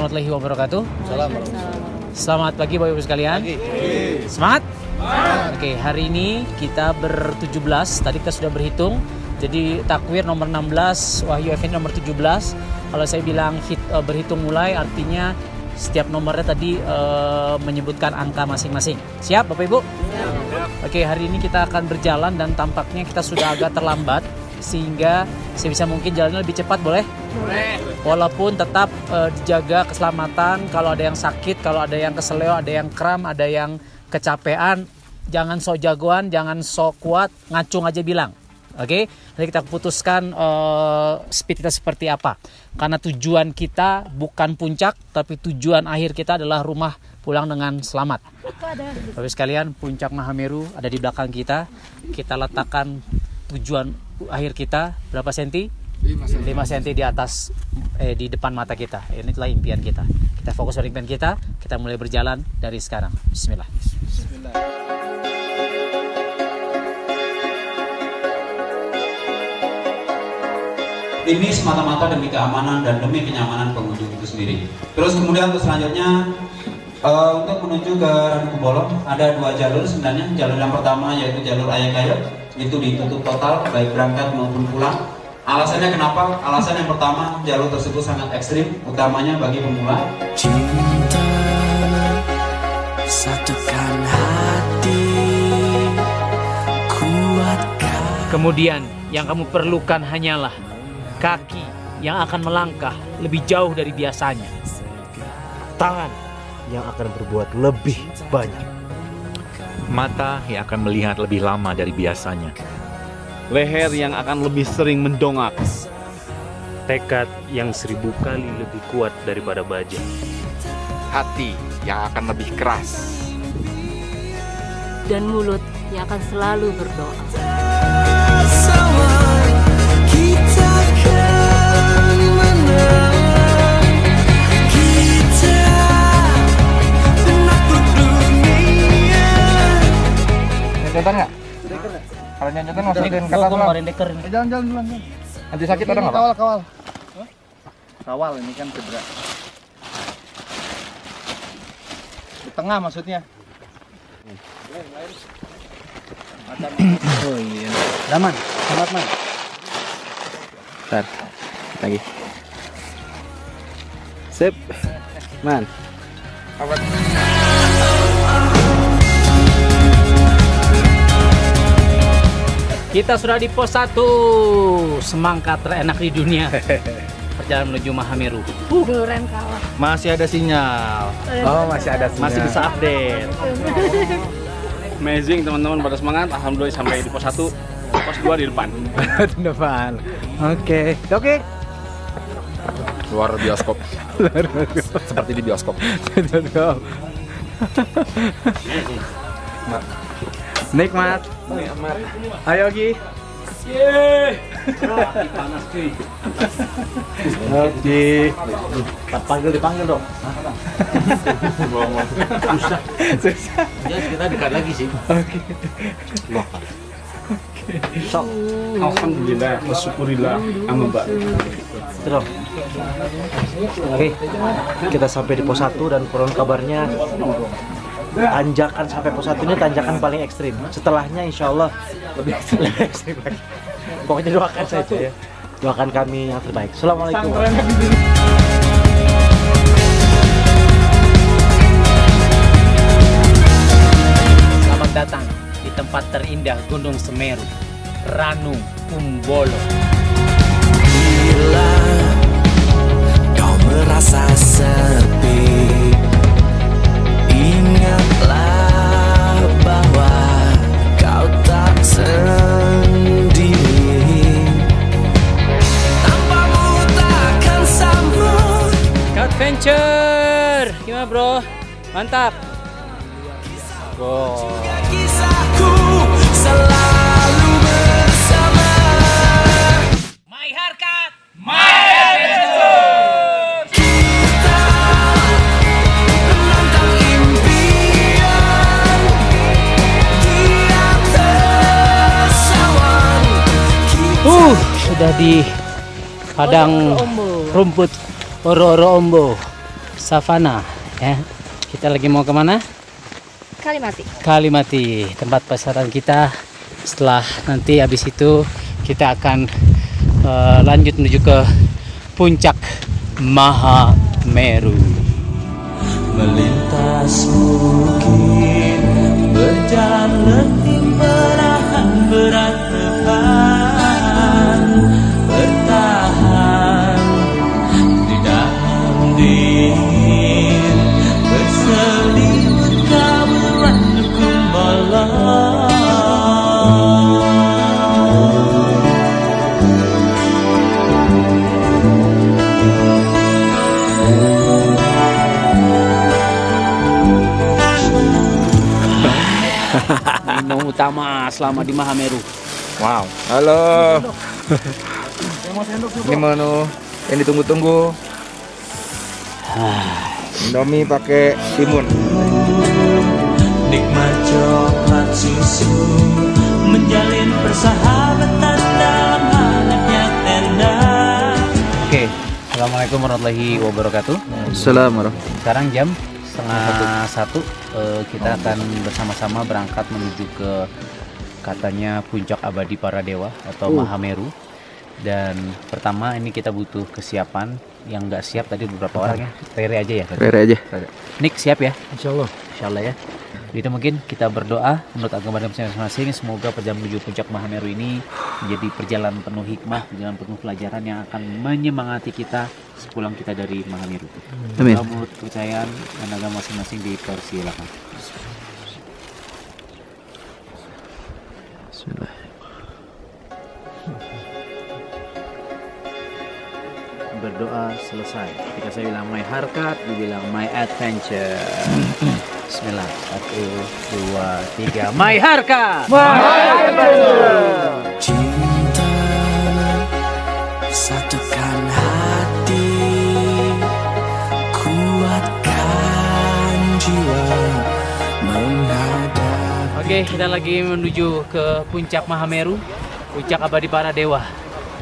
warahmatullahi wabarakatuh. Assalamualaikum. Selamat pagi Bapak Ibu sekalian. Semangat? Oke, hari ini kita ber-17. Tadi kita sudah berhitung. Jadi takwir nomor 16, Wahyu Effendi nomor 17. Kalau saya bilang berhitung mulai, artinya setiap nomornya tadi menyebutkan angka masing-masing. Siap Bapak Ibu? Siap. Oke, hari ini kita akan berjalan dan tampaknya kita sudah agak terlambat, sehingga sebisa mungkin jalannya lebih cepat, boleh? Boleh. Walaupun tetap dijaga keselamatan. Kalau ada yang sakit, kalau ada yang keseleo, ada yang kram, ada yang kecapean, jangan sok jagoan, jangan sok kuat, ngacung aja bilang. Oke, nanti kita putuskan speed kita seperti apa. Karena tujuan kita bukan puncak, tapi tujuan akhir kita adalah rumah pulang dengan selamat. Bapak sekalian, puncak Mahameru ada di belakang kita. Kita letakkan tujuan akhir kita berapa senti? 5 senti di atas, di depan mata kita. Ini adalah impian kita. Kita fokus pada impian kita. Kita mulai berjalan dari sekarang. Bismillah. Bismillah. Ini semata-mata demi keamanan dan demi kenyamanan pengunjung itu sendiri. Terus kemudian untuk selanjutnya untuk menuju ke Ranupubolo ada 2 jalur sebenarnya. Jalur yang pertama yaitu jalur Ayakayo, itu ditutup total baik berangkat maupun pulang. Alasannya kenapa? Alasan yang pertama, jalur tersebut sangat ekstrim, utamanya bagi pemula. Cinta satukan hati, kuatkan. Kemudian yang kamu perlukan hanyalah kaki yang akan melangkah lebih jauh dari biasanya. Tangan yang akan berbuat lebih banyak. Mata yang akan melihat lebih lama dari biasanya. Leher yang akan lebih sering mendongak. Tekad yang 1000 kali lebih kuat daripada baja. Hati yang akan lebih keras. Dan mulut yang akan selalu berdoa. Nyotan nggak? Kalau nyotan masukin kata tulang. Jalan duluan. Nanti sakit ada nggak? Kawal. Kawal ini kan cedera. Di tengah maksudnya. Oh iya. Daman, selamat man. Bentar, lagi. Sip, man. Kita sudah di pos 1, semangka terenak di dunia. Perjalanan menuju Mahameru. Duren kalah. Masih ada sinyal. Oh, masih ada sinyal. Masih bisa update. Amazing teman-teman, pada semangat. Alhamdulillah sampai di pos 1. Pos 2 di depan. Di depan. Oke. Luar bioskop. Seperti di bioskop. Nikmat. Ayo Gi. Panas cuy. Oke. Dipanggil dong. Susah. Ya kita dekat lagi sih. Oke. Sok. Alhamdulillah, bersyukurillah, Mbak. Terus. Oke. Kita sampai di pos 1 dan konon kabarnya tanjakan sampai pos 1 ini tanjakan paling ekstrim. Setelahnya insya Allah lebih ekstrim lagi. Pokoknya doakan saja ya. Doakan kami yang terbaik. Assalamualaikum. Selamat datang di tempat terindah Gunung Semeru, Ranupubolo. Bila kau merasa sepi, ingatlah bahwa kau tak sendiri. Tanpamu takkan sambut. Adventure, gimana bro? Mantap. Wow. Kisahku selalu bersama. My Haircut, My Adventure. Kita menantang impian di atas awan. sudah di padang rumput Oro-Oro Ombo. savana ya. Kita lagi mau kemana? Kalimati. Kalimati, tempat pasaran kita. Setelah nanti habis itu kita akan lanjut menuju ke puncak Mahameru. Melintas bukit, berjalan letih, menahan berat beban, bertahan di dalam dingin, berselimut kaburan gumbalan. Minum utama selama di Mahameru. Wow. Halo. Ini menu yang ditunggu-tunggu. Indomie pakai timun. Nikmat coklat susu, menjalin persahabatan dalam hangatnya tenda. Oke, assalamualaikum warahmatullahi wabarakatuh. Assalamualaikum. Sekarang jam 12:30, kita akan bersama-sama berangkat menuju ke katanya puncak abadi para dewa atau Mahameru. Dan pertama ini kita butuh kesiapan. Yang nggak siap tadi beberapa orang ya. Rere aja ya. Rere aja. Nick siap ya? Insyaallah. Insyaallah ya. Jadi mungkin kita berdoa menurut agama masing-masing, semoga perjalanan menuju puncak Mahameru ini menjadi perjalanan penuh hikmah, perjalanan penuh pelajaran yang akan menyemangati kita sepulang kita dari Mahameru. Amin. Menurut kepercayaan dan agama masing-masing dipersilakan. Bismillah. Berdoa selesai. Ketika saya bilang my harkat, dibilang my adventure. Bismillah. 1, 2, 3. My harkat. Cinta satukan hati, kuatkan jiwa menghadap. Oke, kita lagi menuju ke puncak Mahameru, puncak abadi para dewa.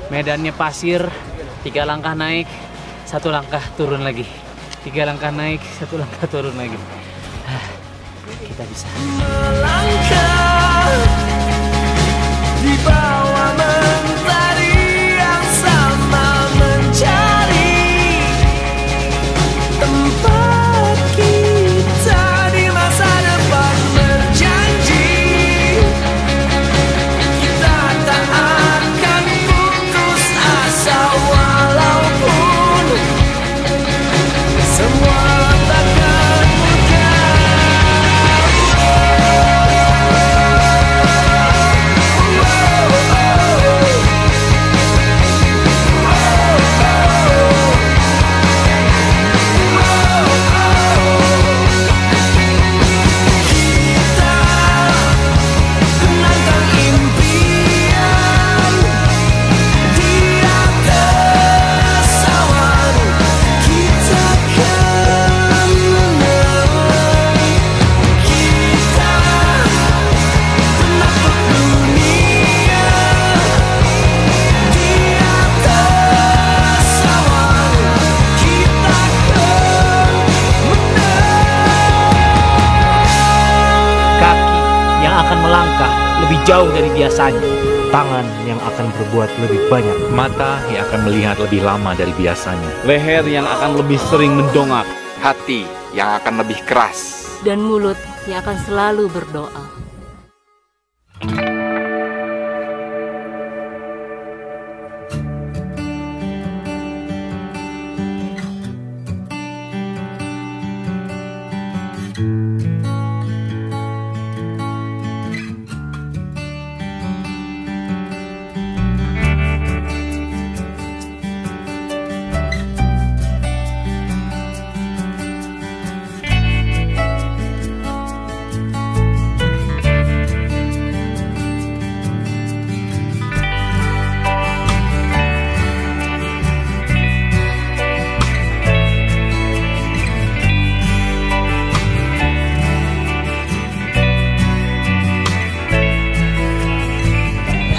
Medannya pasir, 3 langkah naik, 1 langkah turun lagi. 3 langkah naik, 1 langkah turun lagi. Kita bisa. Melangkah di bawah mentari yang sama, mencari tempat kita di masa depan, berjanji kita tak akan putus asa walaupun semua takkan mudah. Lebih jauh dari biasanya. Tangan yang akan berbuat lebih banyak. Mata yang akan melihat lebih lama dari biasanya. Leher yang akan lebih sering mendongak. Hati yang akan lebih keras. Dan mulut yang akan selalu berdoa.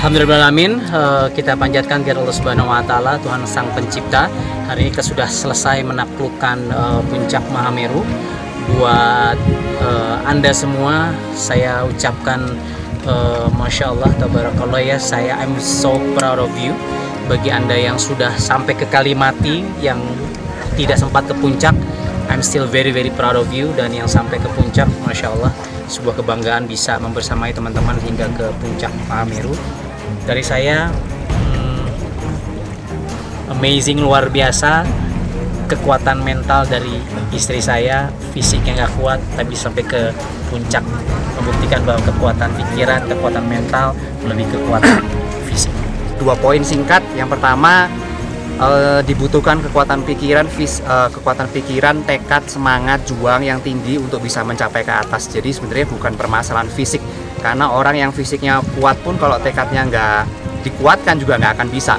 Alhamdulillahirrahmanirrahim, kita panjatkan kehadirat Allah Subhanahu wa taala, Tuhan Sang Pencipta. Hari ini kita sudah selesai menaklukkan puncak Mahameru. Buat Anda semua, saya ucapkan Masya Allah, Tabarakallah ya. I'm so proud of you. Bagi Anda yang sudah sampai ke Kalimati, yang tidak sempat ke puncak, I'm still very proud of you. Dan yang sampai ke puncak, Masya Allah, sebuah kebanggaan bisa membersamai teman-teman hingga ke puncak Mahameru. Dari saya, amazing, luar biasa. Kekuatan mental dari istri saya, fisik yang gak kuat tapi sampai ke puncak, membuktikan bahwa kekuatan pikiran, kekuatan mental lebih kekuatan fisik. 2 poin singkat. Yang pertama, dibutuhkan kekuatan pikiran, tekad, semangat, juang yang tinggi untuk bisa mencapai ke atas. Jadi sebenarnya bukan permasalahan fisik, karena orang yang fisiknya kuat pun kalau tekadnya nggak dikuatkan juga nggak akan bisa.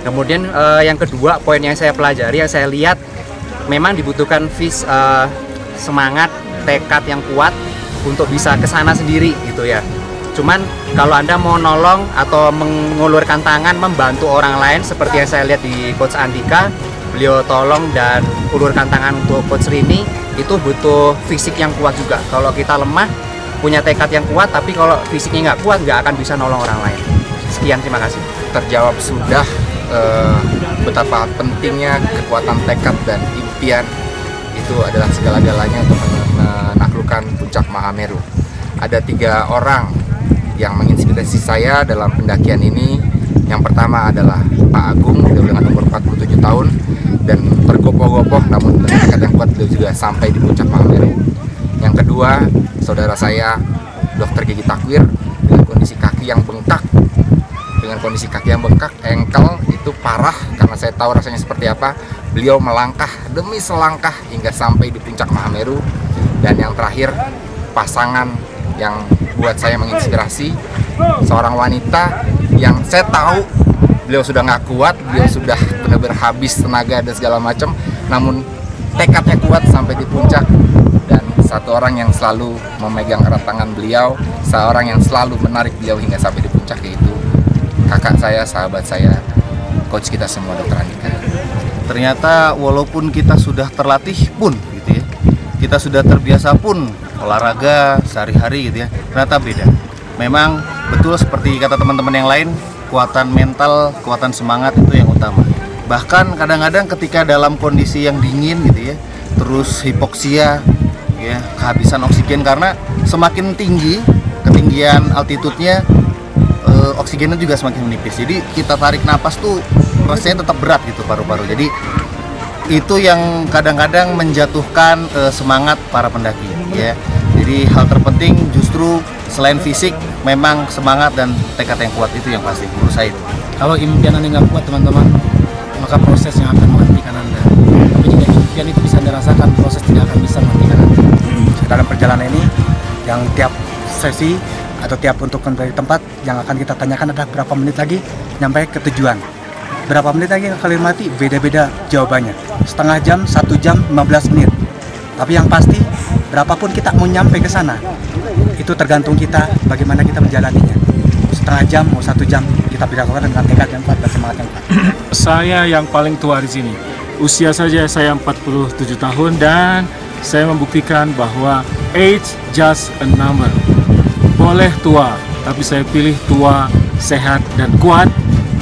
Kemudian yang kedua, poin yang saya pelajari, yang saya lihat, memang dibutuhkan semangat, tekad yang kuat untuk bisa ke sana sendiri gitu ya. Cuman kalau Anda mau nolong atau mengulurkan tangan membantu orang lain, seperti yang saya lihat di Coach Andika, beliau tolong dan ulurkan tangan untuk Coach Rini, itu butuh fisik yang kuat juga. Kalau kita lemah, punya tekad yang kuat, tapi kalau fisiknya nggak kuat, nggak akan bisa nolong orang lain. Sekian, terima kasih. Terjawab sudah betapa pentingnya kekuatan tekad dan impian itu adalah segala-galanya untuk menaklukkan puncak Mahameru. Ada 3 orang yang menginspirasi saya dalam pendakian ini. Yang pertama adalah Pak Agung, beliau dengan umur 47 tahun dan tergopoh-gopoh, namun dengan tekad yang kuat beliau juga sampai di puncak Mahameru. Yang kedua, saudara saya Dr. Gigi Takwir, dengan kondisi kaki yang bengkak. Engkel itu parah, karena saya tahu rasanya seperti apa. Beliau melangkah demi selangkah hingga sampai di puncak Mahameru. Dan yang terakhir, pasangan yang buat saya menginspirasi, seorang wanita yang saya tahu beliau sudah nggak kuat, beliau sudah benar-benar habis tenaga dan segala macam, namun tekadnya kuat sampai di puncak. Dan satu orang yang selalu memegang erat tangan beliau, seorang yang selalu menarik beliau hingga sampai di puncak, yaitu kakak saya, sahabat saya, coach kita semua, Dr. Andika. Ternyata walaupun kita sudah terlatih pun gitu ya, kita sudah terbiasa pun olahraga sehari-hari gitu ya, ternyata beda. Memang betul seperti kata teman-teman yang lain, kekuatan mental, kekuatan semangat itu yang utama. Bahkan kadang-kadang ketika dalam kondisi yang dingin gitu ya, terus hipoksia ya, kehabisan oksigen, karena semakin tinggi ketinggian altitude-nya, oksigennya juga semakin menipis. Jadi kita tarik napas tuh rasanya tetap berat gitu paru-paru. Jadi itu yang kadang-kadang menjatuhkan semangat para pendaki ya. Jadi hal terpenting justru selain fisik, memang semangat dan tekad yang kuat, itu yang pasti menurut saya itu. Kalau impian Anda nggak kuat teman-teman, maka proses yang akan menghentikan Anda. Tapi jika impian itu bisa Anda rasakan, proses tidak akan bisa menghentikan Anda. Dalam perjalanan ini, yang tiap sesi atau tiap untuk dari tempat yang akan kita tanyakan adalah berapa menit lagi nyampe ke tujuan. Berapa menit lagi ke Kalimati, beda-beda jawabannya. Setengah jam, 1 jam, 15 menit. Tapi yang pasti, berapapun kita mau nyampe ke sana, itu tergantung kita bagaimana kita menjalaninya. Setengah jam, mau 1 jam, kita dilakukan dengan tekad yang kuat dan semangat yang kuat. Saya yang paling tua di sini. Usia saja saya 47 tahun dan saya membuktikan bahwa age just a number. Boleh tua, tapi saya pilih tua, sehat, dan kuat,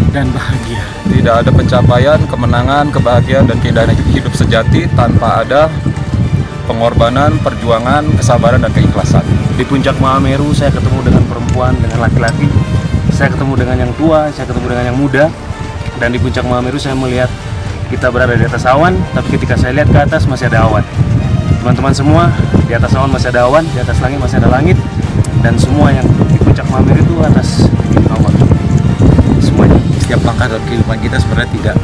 dan bahagia. Tidak ada pencapaian, kemenangan, kebahagiaan, dan keindahan hidup sejati tanpa ada pengorbanan, perjuangan, kesabaran, dan keikhlasan. Di puncak Mahameru saya ketemu dengan perempuan, dengan laki-laki. Saya ketemu dengan yang tua, saya ketemu dengan yang muda. Dan di puncak Mahameru saya melihat kita berada di atas awan, tapi ketika saya lihat ke atas masih ada awan. Teman-teman semua, di atas awan masih ada awan, di atas langit masih ada langit. Dan semua yang di puncak Mahameru itu atas awan. Semuanya. Setiap langkah dalam kehidupan kita sebenarnya tidak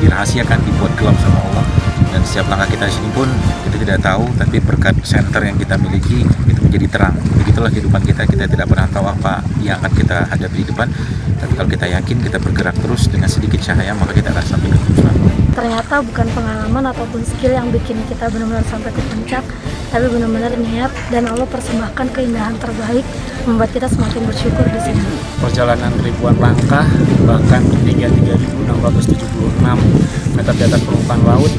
dirahasiakan, dibuat gelap sama Allah. Dan setiap langkah kita di sini pun kita tidak tahu, tapi berkat center yang kita miliki itu menjadi terang. Begitulah kehidupan kita, kita tidak pernah tahu apa yang akan kita hadapi di depan, tapi Kalau kita yakin, kita bergerak terus dengan sedikit cahaya, maka kita akan sampai ke tujuan. Ternyata bukan pengalaman ataupun skill yang bikin kita benar-benar sampai ke puncak, tapi benar-benar niat dan Allah persembahkan keindahan terbaik membuat kita semakin bersyukur di sini. Perjalanan ribuan langkah, bahkan 3.676 meter di atas permukaan laut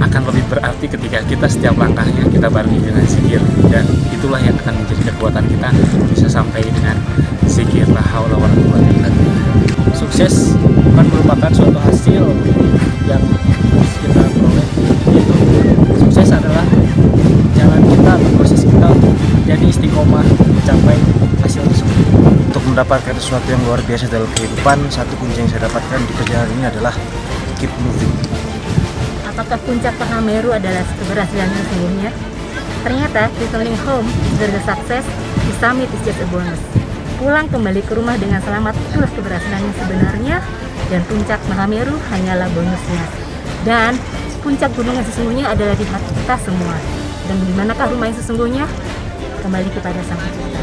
akan lebih berarti ketika kita setiap langkahnya kita barengi dengan zikir, dan itulah yang akan menjadi kekuatan kita bisa sampai dengan zikir la haula wala quwwata illa billah. Sukses bukan merupakan suatu hasil yang harus kita peroleh, yaitu sukses adalah jalan kita, proses kita untuk jadi istiqomah mencapai hasil tersebut. Untuk mendapatkan sesuatu yang luar biasa dalam kehidupan, satu kunci yang saya dapatkan di perjalanan ini adalah keep moving. Apakah puncak Mahameru adalah keberhasilan yang sesungguhnya? Ternyata returning home is the success, the summit is just a bonus. Pulang kembali ke rumah dengan selamat itulah keberhasilan yang sebenarnya, dan puncak Mahameru hanyalah bonusnya. Dan puncak gunung yang sesungguhnya adalah di hati kita semua. Dan di manakah rumah yang sesungguhnya? Kembali kepada Sang Pencipta.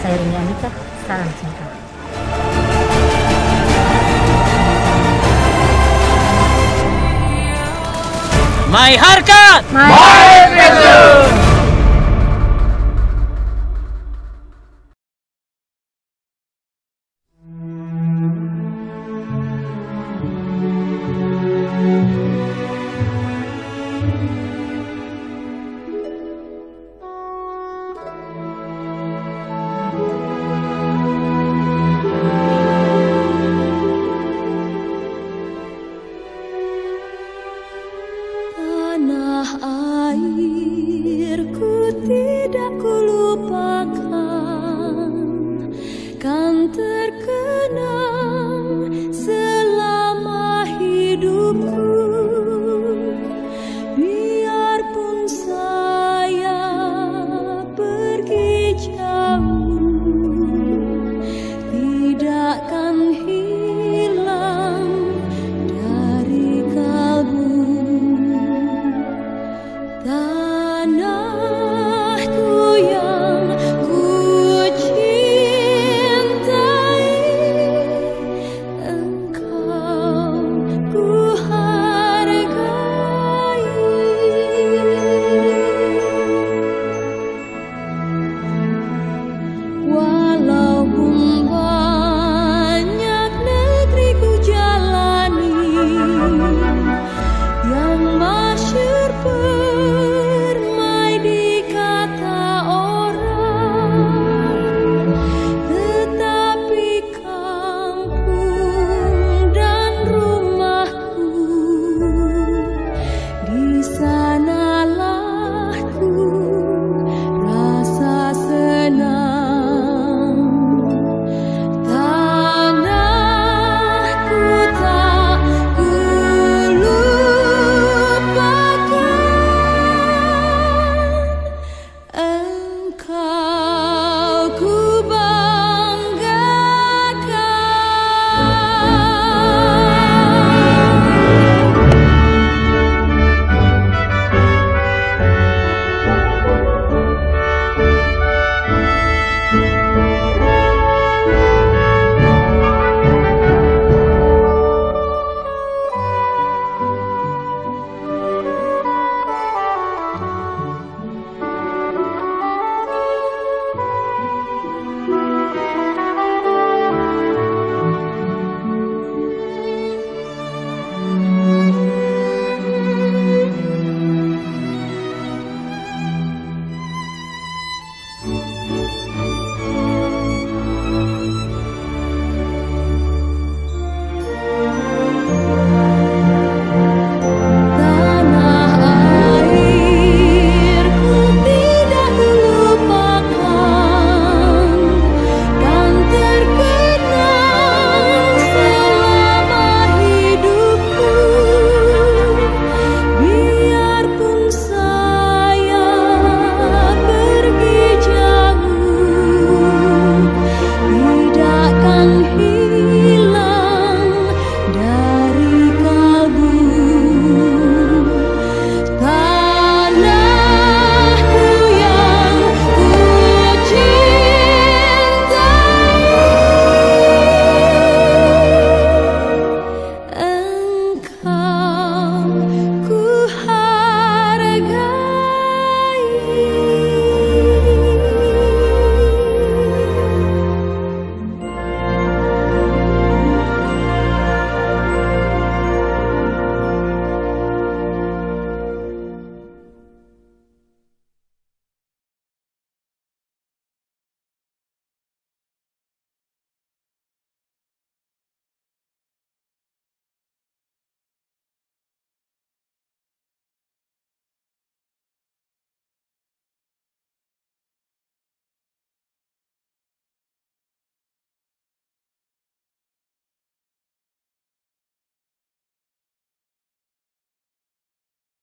Saya Rini Anika, salam cinta. My Harkat! My Passion! Bisa